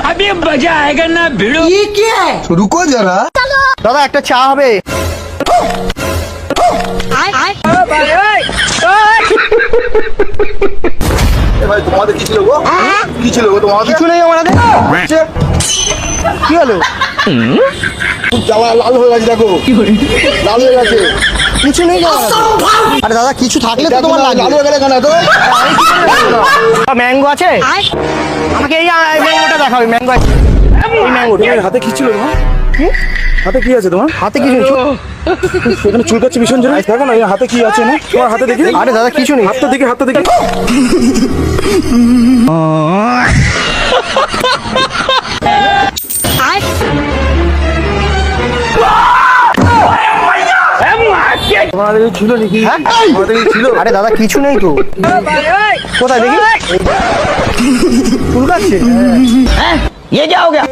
अभी मजा आएगा ना भिड़ो। ये क्या है? रुको जरा। দাদা একটা চা হবে। ভাই তোমাদের কি ছিল গো? কি ছিল গো তোমাদের? কিছু নেই আমাদের। কি হলো? খুব জ্বালা লাল হয়ে গেছে দেখো। লাল হয়ে গেছে। কিছু নেই আমাদের। আরে দাদা কিছু থাকলে তো তোমার লাল লাগবে। হয়ে গেলে কেন তো? ম্যাঙ্গো আছে? আমাকে এই ম্যাঙ্গোটা দেখাও, এই ম্যাঙ্গো আছে। এই ম্যাঙ্গোটা। তোমার হাতে কি ছিল তোমার? হাতে কি আছে তোমার? হাতে কিছু নেই। এখানে চুলকাচ্ছে ভীষণ জোরে। দেখো না এই হাতে কি আছে না? তোমার হাতে দেখি। আরে দাদা কিছু নেই। হাতটা দেখি, হাতটা দেখি। তোমার হাতে কিছু ছিল নাকি? হ্যাঁ? তোমার হাতে কিছু ছিল? আরে দাদা কিছু নেই তো। কোথায় দেখি? চুলকাচ্ছে। ये क्या हो गया?